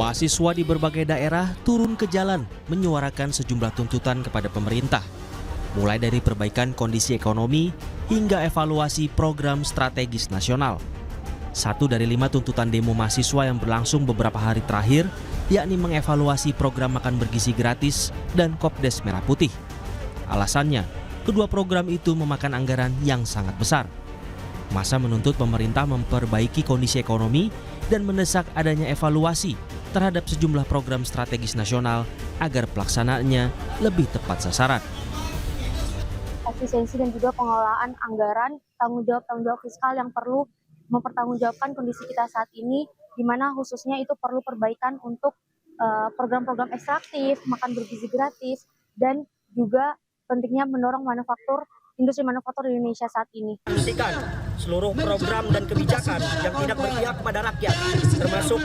Mahasiswa di berbagai daerah turun ke jalan menyuarakan sejumlah tuntutan kepada pemerintah, mulai dari perbaikan kondisi ekonomi hingga evaluasi program strategis nasional. 1 dari 5 tuntutan demo mahasiswa yang berlangsung beberapa hari terakhir, yakni mengevaluasi program makan bergizi gratis dan Kopdes Merah Putih. Alasannya, kedua program itu memakan anggaran yang sangat besar. Massa menuntut pemerintah memperbaiki kondisi ekonomi dan mendesak adanya evaluasi terhadap sejumlah program strategis nasional agar pelaksanaannya lebih tepat sasaran. Efisiensi dan juga pengelolaan anggaran, tanggung jawab fiskal yang perlu mempertanggungjawabkan kondisi kita saat ini, di mana khususnya itu perlu perbaikan untuk program-program ekstraktif, makan bergizi gratis, dan juga pentingnya mendorong industri manufaktur di Indonesia saat ini. Hentikan seluruh program dan kebijakan yang tidak berpihak kepada rakyat, termasuk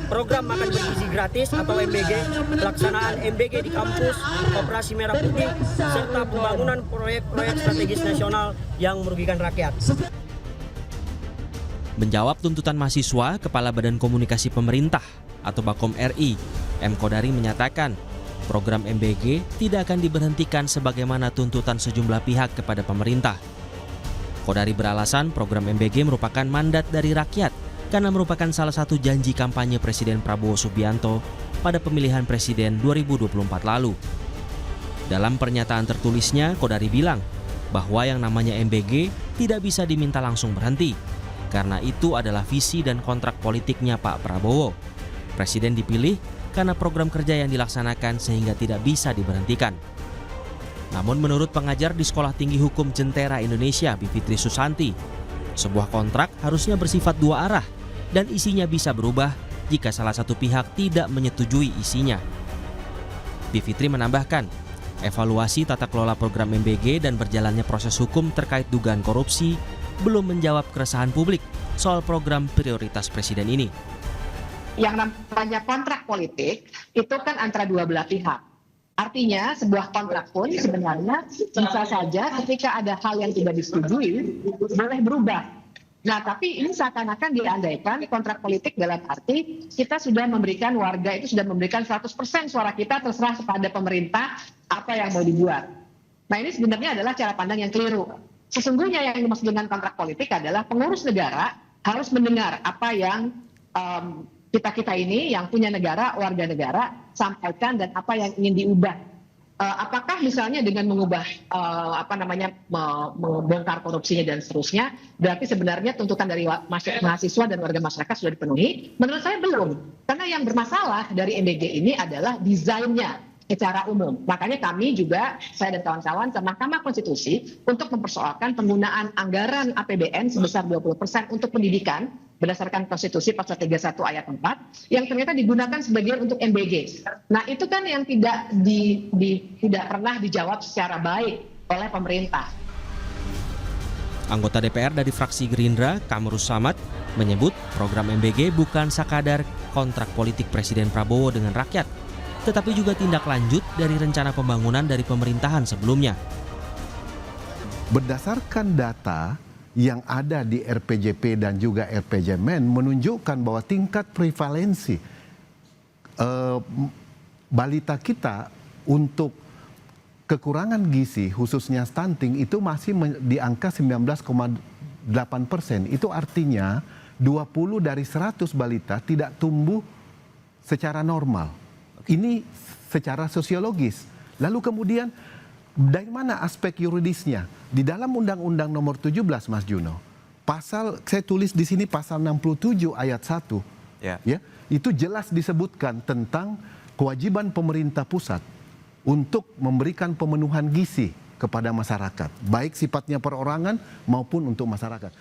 program makan bergizi gratis atau MBG, pelaksanaan MBG di kampus, Operasi Merah Putih, serta pembangunan proyek-proyek strategis nasional yang merugikan rakyat. Menjawab tuntutan mahasiswa, Kepala Badan Komunikasi Pemerintah atau Bakom RI, M. Kodari menyatakan program MBG tidak akan diberhentikan sebagaimana tuntutan sejumlah pihak kepada pemerintah. Kodari beralasan program MBG merupakan mandat dari rakyat karena merupakan salah satu janji kampanye Presiden Prabowo Subianto pada pemilihan Presiden 2024 lalu. Dalam pernyataan tertulisnya, Kodari bilang bahwa yang namanya MBG tidak bisa diminta langsung berhenti, karena itu adalah visi dan kontrak politiknya Pak Prabowo. Presiden dipilih karena program kerja yang dilaksanakan sehingga tidak bisa diberhentikan. Namun menurut pengajar di Sekolah Tinggi Hukum Jentera Indonesia, Bivitri Susanti, sebuah kontrak harusnya bersifat dua arah dan isinya bisa berubah jika salah satu pihak tidak menyetujui isinya. Bivitri menambahkan, evaluasi tata kelola program MBG dan berjalannya proses hukum terkait dugaan korupsi belum menjawab keresahan publik soal program prioritas Presiden ini. Yang namanya kontrak politik itu kan antara dua belah pihak. Artinya sebuah kontrak pun sebenarnya bisa saja ketika ada hal yang tidak disetujui boleh berubah. Nah, tapi ini seakan-akan diandaikan kontrak politik dalam arti kita sudah memberikan, warga itu sudah memberikan 100% suara kita terserah kepada pemerintah apa yang mau dibuat. Nah, ini sebenarnya adalah cara pandang yang keliru. Sesungguhnya yang dimaksud dengan kontrak politik adalah pengurus negara harus mendengar apa yang kita ini yang punya negara, warga negara sampaikan dan apa yang ingin diubah. Apakah misalnya dengan mengubah membongkar korupsinya dan seterusnya, berarti sebenarnya tuntutan dari mahasiswa dan warga masyarakat sudah dipenuhi? Menurut saya belum, karena yang bermasalah dari MBG ini adalah desainnya secara umum. Makanya kami juga, saya dan kawan-kawan ke Mahkamah Konstitusi untuk mempersoalkan penggunaan anggaran APBN sebesar 20% untuk pendidikan berdasarkan Konstitusi Pasal 31 ayat 4 yang ternyata digunakan sebagian untuk MBG. Nah, itu kan yang tidak pernah dijawab secara baik oleh pemerintah. Anggota DPR dari fraksi Gerindra, Kamrus Samad, menyebut program MBG bukan sekadar kontrak politik Presiden Prabowo dengan rakyat, tetapi juga tindak lanjut dari rencana pembangunan dari pemerintahan sebelumnya. Berdasarkan data yang ada di RPJP dan juga RPJMN menunjukkan bahwa tingkat prevalensi balita kita untuk kekurangan gizi khususnya stunting itu masih di angka 19,8%. Itu artinya 20 dari 100 balita tidak tumbuh secara normal. Ini secara sosiologis. Lalu kemudian dari mana aspek yuridisnya? Di dalam Undang-Undang Nomor 17, Mas Juno, saya tulis di sini pasal 67 ayat 1, ya, itu jelas disebutkan tentang kewajiban pemerintah pusat untuk memberikan pemenuhan gizi kepada masyarakat, baik sifatnya perorangan maupun untuk masyarakat.